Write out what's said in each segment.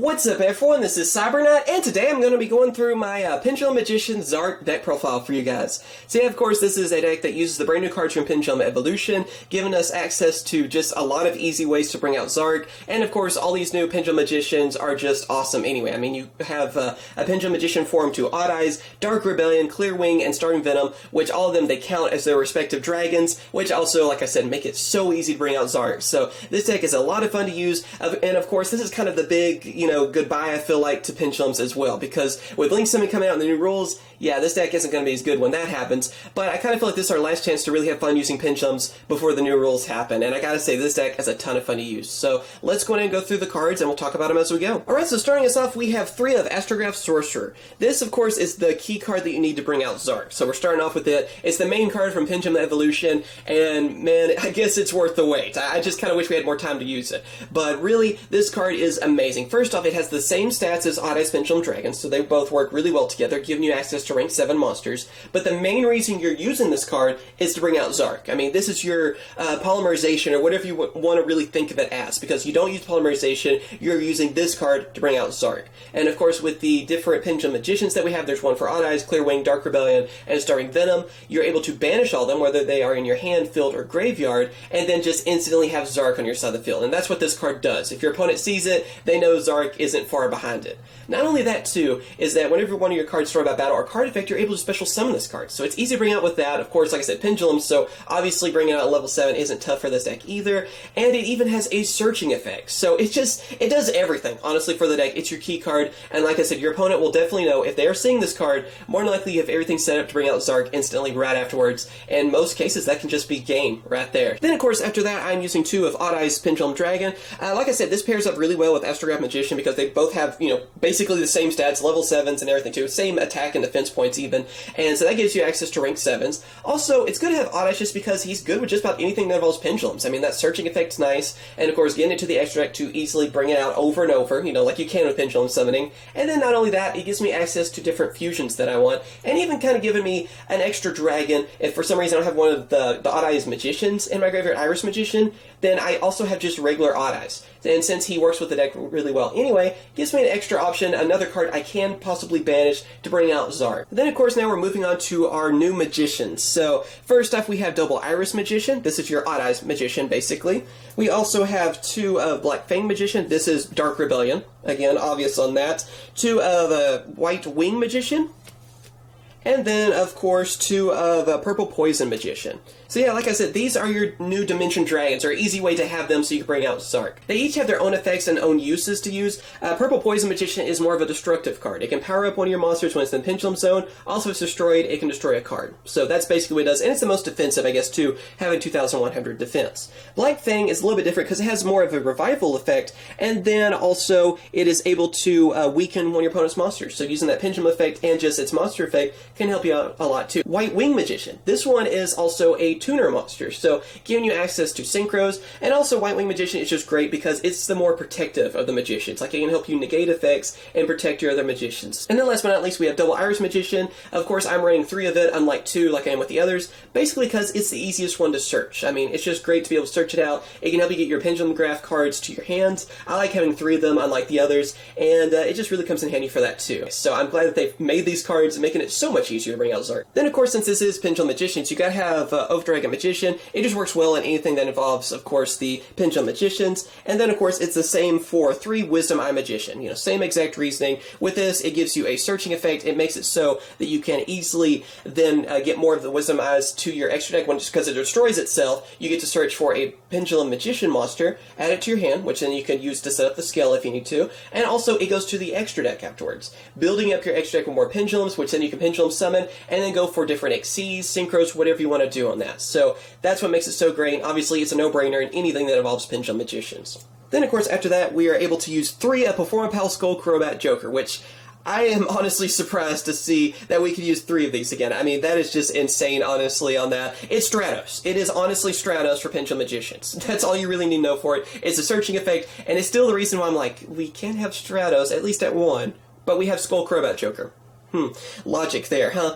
What's up everyone, this is CyberKnight, and today I'm going to be going through my Pendulum Magician Zark deck profile for you guys. So yeah, of course, this is a deck that uses the brand new cards from Pendulum Evolution, giving us access to just a lot of easy ways to bring out Zark, and of course, all these new Pendulum Magicians are just awesome anyway. I mean, you have a Pendulum Magician form to Odd Eyes, Dark Rebellion, Clear Wing, and Starting Venom, which all of them, they count as their respective dragons, which also, like I said, make it so easy to bring out Zark. So this deck is a lot of fun to use, and of course, this is kind of the big, goodbye, I feel like, to Pendulums as well, because with Link Summon coming out in the new rules, yeah, this deck isn't going to be as good when that happens, but I kind of feel like this is our last chance to really have fun using Pendulums before the new rules happen, and I gotta say, this deck is a ton of fun to use. So let's go ahead and go through the cards, and we'll talk about them as we go. Alright, so starting us off, we have 3 of Astrograph Sorcerer. This, of course, is the key card that you need to bring out Zark, so we're starting off with it. It's the main card from Pendulum Evolution, and man, I guess it's worth the wait. I just kind of wish we had more time to use it, but really, this card is amazing. First off, it has the same stats as Odd Eyes Pendulum Dragons, so they both work really well together, giving you access to rank 7 monsters. But the main reason you're using this card is to bring out Zark. I mean, this is your polymerization, or whatever you want to really think of it as, because you don't use polymerization, you're using this card to bring out Zark. And of course, with the different Pendulum Magicians that we have, there's one for Odd Eyes, Clear Wing, Dark Rebellion, and Starting Venom. You're able to banish all of them, whether they are in your hand, field, or graveyard, and then just instantly have Zark on your side of the field. And that's what this card does. If your opponent sees it, they know Zark isn't far behind it. Not only that, too, is that whenever one of your cards throw about battle or card effect, you're able to special summon this card. So it's easy to bring out with that. Of course, like I said, Pendulums, so obviously bringing it out at level 7 isn't tough for this deck either. And it even has a searching effect. So it does everything, honestly, for the deck. It's your key card, and like I said, your opponent will definitely know if they are seeing this card, more than likely you have everything set up to bring out Zark instantly right afterwards. And in most cases, that can just be game right there. Then, of course, after that, I'm using 2 of Odd Eyes Pendulum Dragon. Like I said, this pairs up really well with Astrograph Magician because they both have, basically the same stats, level 7s and everything too, same attack and defense points even, and so that gives you access to rank 7s. Also, it's good to have Odd Eyes just because he's good with just about anything that involves Pendulums. I mean, that searching effect's nice, and of course, getting into the extra deck to easily bring it out over and over, like you can with Pendulum Summoning. And then not only that, it gives me access to different fusions that I want, and even kind of giving me an extra dragon. If for some reason I don't have one of the Odd Eyes Magicians in my graveyard, Iris Magician, then I also have just regular Odd Eyes. And since he works with the deck really well anyway, gives me an extra option, another card I can possibly banish to bring out Zark. Then, of course, now we're moving on to our new Magicians. So, first off, we have double Iris Magician. This is your Odd Eyes Magician, basically. We also have 2 of Black Fang Magician. This is Dark Rebellion. Again, obvious on that. 2 of White Wing Magician. And then, of course, 2 of Purple Poison Magician. So yeah, like I said, these are your new Dimension Dragons, or an easy way to have them so you can bring out Zark. They each have their own effects and own uses to use. Purple Poison Magician is more of a destructive card. It can power up one of your monsters when it's in the Pendulum Zone. Also, if it's destroyed, it can destroy a card. So that's basically what it does, and it's the most defensive, I guess, too, having 2,100 defense. Black Fang is a little bit different because it has more of a revival effect, and then also it is able to weaken one of your opponent's monsters. So using that Pendulum effect and just its monster effect can help you out a lot too. White Wing Magician. This one is also a tuner monster, so giving you access to synchros, and also White Wing Magician is just great because it's the more protective of the magicians. Like, it can help you negate effects and protect your other magicians. And then last but not least, we have double Iris Magician. Of course, I'm running 3 of it, unlike 2 like I am with the others, basically because it's the easiest one to search. I mean, it's just great to be able to search it out. It can help you get your Pendulum Graph cards to your hands. I like having 3 of them, unlike the others, and it just really comes in handy for that too. So I'm glad that they've made these cards, making it so much easier to bring out Zark. Then, of course, since this is Pendulum Magicians, you gotta have Oath Dragon Magician. It just works well in anything that involves, of course, the Pendulum Magicians. And then, of course, it's the same for 3 Wisdom Eye Magician. Same exact reasoning. With this, it gives you a searching effect. It makes it so that you can easily then get more of the Wisdom Eyes to your extra deck. Just because it destroys itself, you get to search for a Pendulum Magician monster, add it to your hand, which then you can use to set up the scale if you need to. And also, it goes to the extra deck afterwards, building up your extra deck with more Pendulums, which then you can Pendulum Summon, and then go for different Xyzs, Synchros, whatever you want to do on that. So that's what makes it so great. Obviously, it's a no-brainer in anything that involves Pendulum Magicians. Then, of course, after that, we are able to use 3 of Performapal Skull Crobat Joker, which I am honestly surprised to see that we could use 3 of these again. I mean, that is just insane, honestly, on that. It's Stratos. It is honestly Stratos for Pendulum Magicians. That's all you really need to know for it. It's a searching effect, and it's still the reason why I'm like, we can't have Stratos, at least at 1, but we have Skull Crobat Joker. Logic there, huh?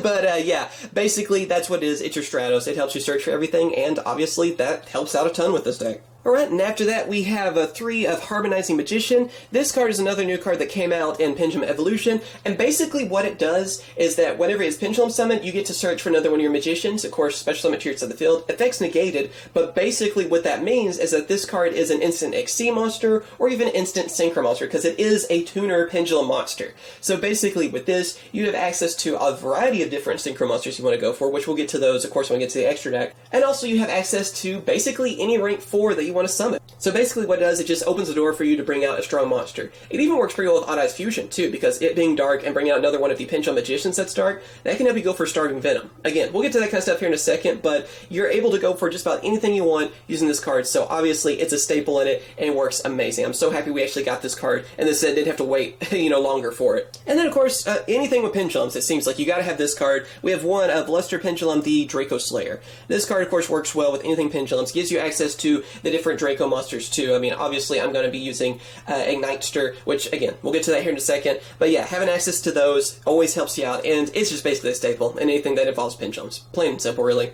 But, yeah, basically, that's what it is. It's your Stratos. It helps you search for everything, and obviously, that helps out a ton with this deck. Alright, and after that we have 3 of Harmonizing Magician. This card is another new card that came out in Pendulum Evolution, and basically what it does is that whenever it's Pendulum summoned, you get to search for another one of your magicians. Of course, special summon to your side of the field. Effects negated, but basically what that means is that this card is an instant XC monster, or even instant Synchro monster, because it is a tuner Pendulum monster. So basically with this, you have access to a variety of different Synchro monsters you want to go for, which we'll get to those, of course, when we get to the extra deck. And also you have access to basically any rank 4 that you want to summon. So basically what it does, it just opens the door for you to bring out a strong monster. It even works pretty well with Odd Eyes Fusion too, because it being dark and bringing out another one of the Pendulum Magicians that's dark, that can help you go for Starving Venom. Again, we'll get to that kind of stuff here in a second, but you're able to go for just about anything you want using this card, so obviously it's a staple in it, and it works amazing. I'm so happy we actually got this card, and this didn't have to wait, longer for it. And then of course, anything with Pendulums, it seems like you gotta have this card. We have one of Luster Pendulum, the Draco Slayer. This card, of course, works well with anything Pendulums, gives you access to the different Draco monsters too. I mean, obviously I'm going to be using Ignitester, which again, we'll get to that here in a second, but yeah, having access to those always helps you out, and it's just basically a staple in anything that involves Pendulums. Plain and simple, really.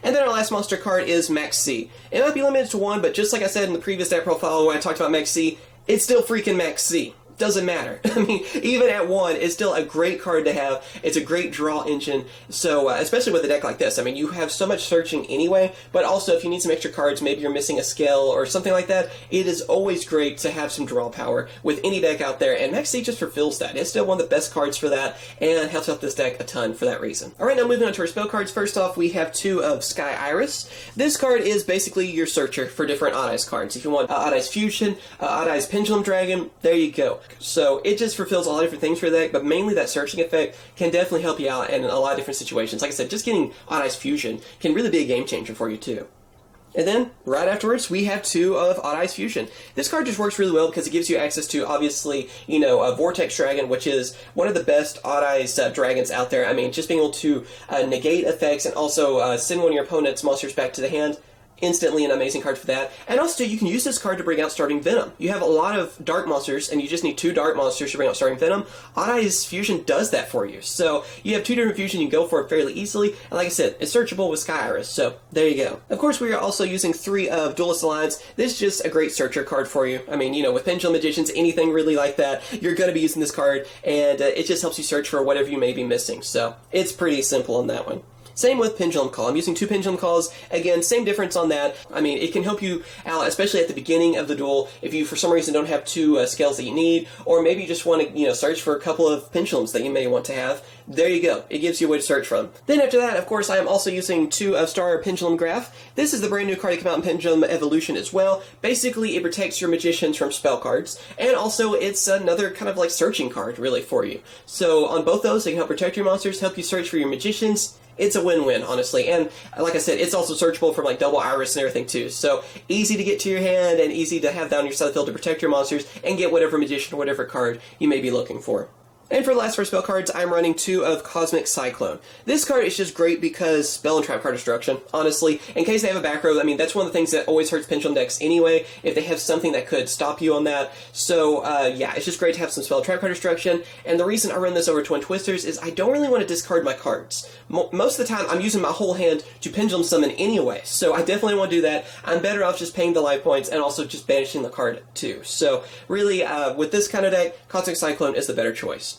And then our last monster card is Max C. It might be limited to 1, but just like I said in the previous deck profile when I talked about Max C, it's still freaking Max C. Doesn't matter. I mean, even at 1, it's still a great card to have. It's a great draw engine, so especially with a deck like this. I mean, you have so much searching anyway, but also if you need some extra cards, maybe you're missing a scale or something like that, it is always great to have some draw power with any deck out there, and Max C just fulfills that. It's still one of the best cards for that, and helps out this deck a ton for that reason. Alright, now moving on to our spell cards. First off, we have 2 of Sky Iris. This card is basically your searcher for different Odd Eyes cards. If you want Odd Eyes Fusion, Odd Eyes Pendulum Dragon, there you go. So it just fulfills a lot of different things for the deck, but mainly that searching effect can definitely help you out in a lot of different situations. Like I said, just getting Odd Eyes Fusion can really be a game changer for you too. And then, right afterwards, we have 2 of Odd Eyes Fusion. This card just works really well because it gives you access to, obviously, a Vortex Dragon, which is one of the best Odd Eyes dragons out there. I mean, just being able to negate effects and also send one of your opponent's monsters back to the hand. Instantly an amazing card for that. And also, you can use this card to bring out Starting Venom. You have a lot of dark monsters, and you just need 2 dark monsters to bring out Starting Venom. Odd Eyes Fusion does that for you. So, you have 2 different fusion, you can go for it fairly easily, and like I said, it's searchable with Sky Iris, so there you go. Of course, we are also using 3 of Duelist Alliance. This is just a great searcher card for you. I mean, with Pendulum Magicians, anything really like that, you're going to be using this card, and it just helps you search for whatever you may be missing. So, it's pretty simple on that one. Same with Pendulum Call. I'm using 2 Pendulum Calls. Again, same difference on that. I mean, it can help you out, especially at the beginning of the duel, if you, for some reason, don't have 2 scales that you need, or maybe you just want to, search for a couple of Pendulums that you may want to have. There you go. It gives you a way to search from. Then after that, of course, I am also using 2 of Star Pendulum Graph. This is the brand new card that came out in Pendulum Evolution as well. Basically, it protects your magicians from spell cards, and also it's another kind of like searching card, really, for you. So on both those, they can help protect your monsters, help you search for your magicians. It's a win-win, honestly, and like I said, it's also searchable from like Double Iris and everything too, so easy to get to your hand and easy to have down your side of the field to protect your monsters and get whatever magician or whatever card you may be looking for. And for the last 4 spell cards, I'm running 2 of Cosmic Cyclone. This card is just great because spell and trap card destruction, honestly. In case they have a back row, I mean, that's one of the things that always hurts Pendulum decks anyway, if they have something that could stop you on that. So, yeah, it's just great to have some spell and trap card destruction. And the reason I run this over Twin Twisters is I don't really want to discard my cards. Most of the time, I'm using my whole hand to Pendulum Summon anyway, so I definitely want to do that. I'm better off just paying the life points and also just banishing the card too. So, really, with this kind of deck, Cosmic Cyclone is the better choice.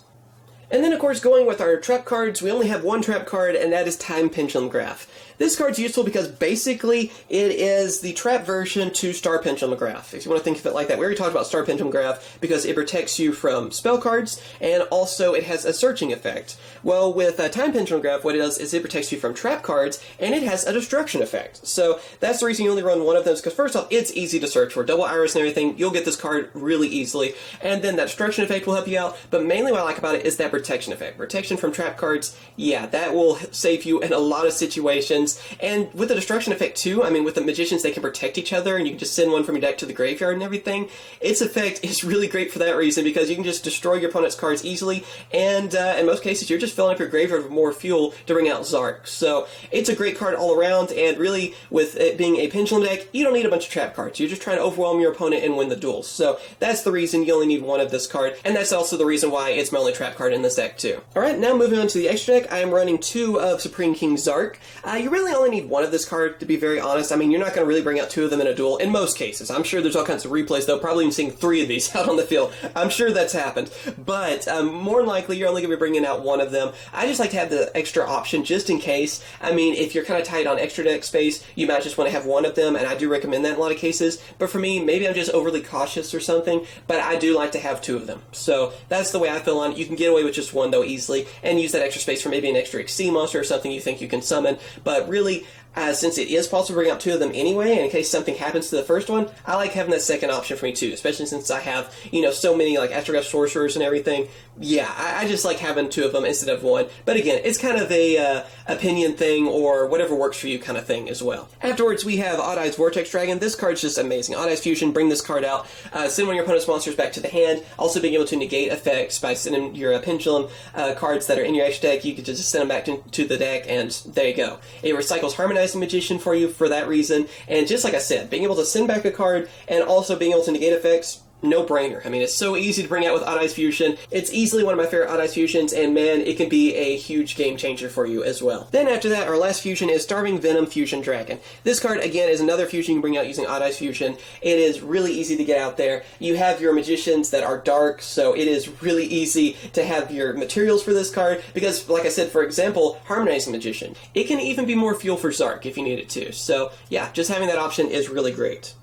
And then, of course, going with our trap cards, we only have 1 trap card, and that is Time Pendulum Graph. This card's useful because basically it is the trap version to Star Pendulum Graph, if you want to think of it like that. We already talked about Star Pendulum Graph because it protects you from spell cards, and also it has a searching effect. Well, with Time Pendulum Graph, what it does is it protects you from trap cards, and it has a destruction effect. So that's the reason you only run 1 of those, because first off, it's easy to search for. Double Iris and everything, you'll get this card really easily, and then that destruction effect will help you out, but mainly what I like about it is that protection effect. Protection from trap cards, yeah, that will save you in a lot of situations. And with the destruction effect too, I mean, with the magicians, they can protect each other, and you can just send one from your deck to the graveyard and everything. Its effect is really great for that reason, because you can just destroy your opponent's cards easily, and in most cases, you're just filling up your graveyard with more fuel to bring out Zark. So it's a great card all around, and really, with it being a Pendulum deck, you don't need a bunch of trap cards. You're just trying to overwhelm your opponent and win the duel. So that's the reason you only need 1 of this card, and that's also the reason why it's my only trap card in this deck too. Alright, now moving on to the extra deck, I am running 2 of Supreme King Zark. You really only need one of this card, to be very honest. I mean, you're not going to really bring out two of them in a duel in most cases. I'm sure there's all kinds of replays, though, probably even seeing three of these out on the field. I'm sure that's happened. But more than likely, you're only going to be bringing out one of them. I just like to have the extra option just in case. I mean, if you're kind of tight on extra deck space, you might just want to have one of them, and I do recommend that in a lot of cases. But for me, maybe I'm just overly cautious or something, but I do like to have two of them. So that's the way I feel on it. You can get away with just one, though, easily, and use that extra space for maybe an extra XC monster or something you think you can summon. But really, since it is possible to bring out two of them anyway, and in case something happens to the first one, I like having that second option for me too, especially since I have, so many like astrograph sorcerers and everything. Yeah, I just like having two of them instead of one. But again, it's kind of a opinion thing or whatever works for you kind of thing as well. Afterwards, we have Odd Eyes Vortex Dragon. This card's just amazing. Odd Eyes Fusion, bring this card out, send one of your opponent's monsters back to the hand. Also being able to negate effects by sending your Pendulum cards that are in your extra deck. You can just send them back to the deck, and there you go. It recycles Harmonizing Magician for you for that reason. And just like I said, being able to send back a card and also being able to negate effects, no-brainer. I mean, it's so easy to bring out with Odd Eyes Fusion. It's easily one of my favorite Odd Eyes Fusions, and man, it can be a huge game changer for you as well. Then after that, our last fusion is Starving Venom Fusion Dragon. This card, again, is another fusion you can bring out using Odd Eyes Fusion. It is really easy to get out there. You have your magicians that are dark, so it is really easy to have your materials for this card, because, like I said, for example, Harmonizing Magician. It can even be more fuel for Zark if you need it to. So, yeah, just having that option is really great.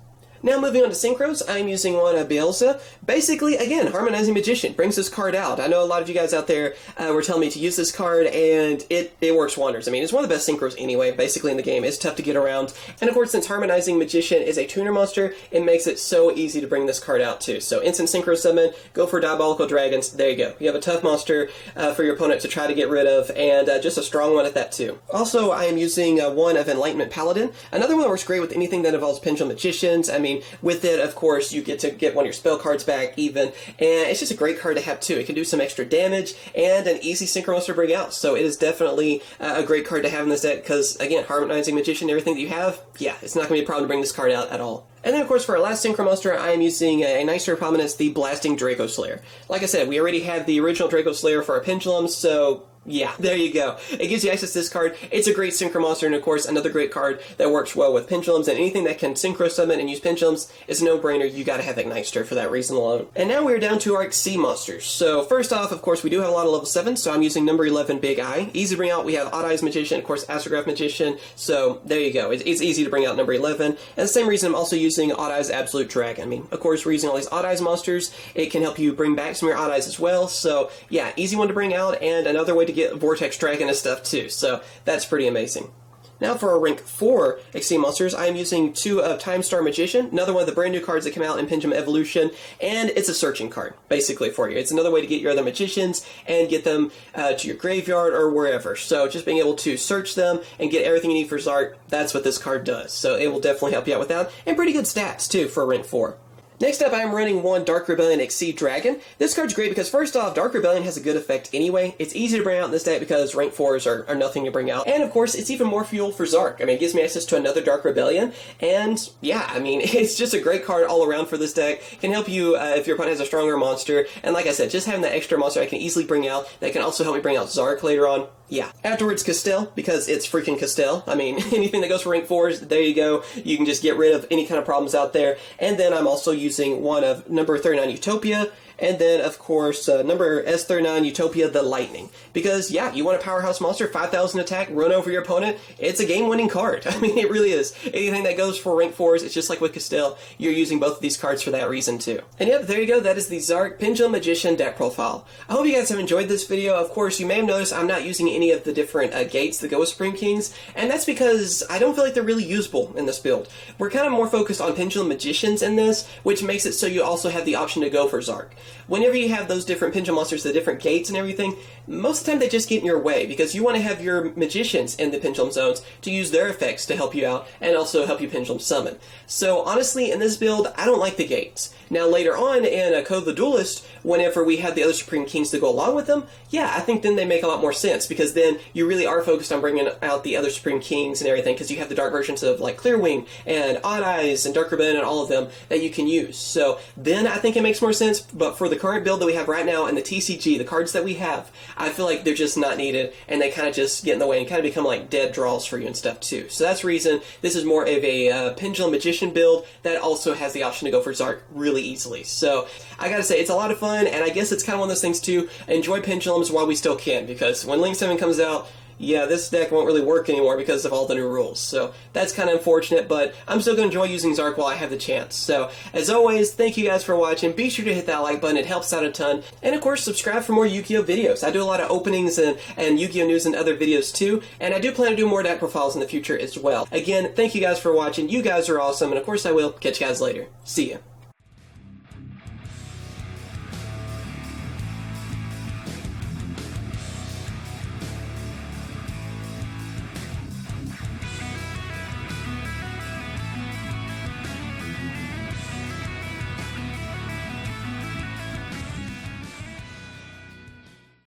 Now moving on to Synchros, I'm using one of Bielsa. Basically, again, Harmonizing Magician brings this card out. I know a lot of you guys out there were telling me to use this card, and it works wonders. I mean, it's one of the best Synchros anyway, basically in the game. It's tough to get around. And of course, since Harmonizing Magician is a tuner monster, it makes it so easy to bring this card out too. So instant Synchro Summon, go for Diabolical Dragons, there you go. You have a tough monster for your opponent to try to get rid of, and just a strong one at that too. Also, I am using one of Enlightenment Paladin. Another one that works great with anything that involves Pendulum Magicians. I mean, with it, of course, you get to get one of your spell cards back even, and it's just a great card to have too. It can do some extra damage and an easy Synchro monster to bring out, so it is definitely a great card to have in this deck because, again, Harmonizing Magician, everything that you have, yeah, it's not going to be a problem to bring this card out at all. And then, of course, for our last Synchro monster, I am using a nicer prominence, the Blasting Draco Slayer. Like I said, we already had the original Draco Slayer for our Pendulums, so yeah, there you go. It gives you access to this card. It's a great Synchro monster, and of course, another great card that works well with Pendulums, and anything that can Synchro Summon and use Pendulums is a no-brainer. You gotta have Igniter for that reason alone. And now we're down to our XC monsters. So first off, of course, we do have a lot of level 7, so I'm using number 11, Big Eye. Easy to bring out. We have Odd Eyes Magician, of course, Astrograph Magician, so there you go. It's easy to bring out number 11. And the same reason I'm also using Odd Eyes Absolute Dragon. I mean, of course, we're using all these Odd Eyes monsters. It can help you bring back some of your Odd Eyes as well, so yeah, easy one to bring out, and another way to get Vortex Dragon and stuff too, so that's pretty amazing. Now for our rank 4 XC monsters, I am using 2 of Time Star Magician, another one of the brand new cards that came out in Pendulum Evolution, and it's a searching card, basically, for you. It's another way to get your other magicians and get them to your graveyard or wherever. So just being able to search them and get everything you need for Zark, that's what this card does. So it will definitely help you out with that, and pretty good stats too for rank 4. Next up, I'm running one Dark Rebellion Exceed Dragon. This card's great because, first off, Dark Rebellion has a good effect anyway. It's easy to bring out in this deck because rank 4s are nothing to bring out. And, of course, it's even more fuel for Zark. I mean, it gives me access to another Dark Rebellion. And, yeah, I mean, it's just a great card all around for this deck. It can help you if your opponent has a stronger monster. And like I said, just having that extra monster I can easily bring out that can also help me bring out Zark later on. Yeah. Afterwards, Castell, because it's freaking Castell. I mean, anything that goes for rank 4s, there you go. You can just get rid of any kind of problems out there. And then I'm also using one of number 39 Utopia, and then, of course, number S39 Utopia, the Lightning. Because, yeah, you want a powerhouse monster, 5,000 attack, run over your opponent, it's a game-winning card. I mean, it really is. Anything that goes for rank 4s, it's just like with Castell, you're using both of these cards for that reason, too. And yep, there you go, that is the Zark Pendulum Magician deck profile. I hope you guys have enjoyed this video. Of course, you may have noticed I'm not using any of the different gates that go with Supreme Kings, and that's because I don't feel like they're really usable in this build. We're kind of more focused on Pendulum Magicians in this, which makes it so you also have the option to go for Zark. Whenever you have those different Pendulum monsters, the different gates and everything, most of the time they just get in your way because you want to have your magicians in the Pendulum zones to use their effects to help you out and also help you Pendulum summon. So honestly, in this build, I don't like the gates. Now later on in Code the Duelist, whenever we have the other Supreme Kings to go along with them, yeah, I think then they make a lot more sense because then you really are focused on bringing out the other Supreme Kings and everything because you have the dark versions of like Clearwing and Odd Eyes and Dark Rebellion and all of them that you can use. So then I think it makes more sense, but but for the current build that we have right now and the TCG, the cards that we have, I feel like they're just not needed, and they kind of just get in the way and kind of become like dead draws for you and stuff too. So that's the reason this is more of a Pendulum Magician build that also has the option to go for Zark really easily. So I gotta say, it's a lot of fun, and I guess it's kind of one of those things too. Enjoy Pendulums while we still can, because when Link 7 comes out, yeah, this deck won't really work anymore because of all the new rules. So that's kind of unfortunate, but I'm still going to enjoy using Zark while I have the chance. So as always, thank you guys for watching. Be sure to hit that like button. It helps out a ton. And of course, subscribe for more Yugioh videos. I do a lot of openings and Yugioh news and other videos too. And I do plan to do more deck profiles in the future as well. Again, thank you guys for watching. You guys are awesome. And of course, I will catch you guys later. See ya.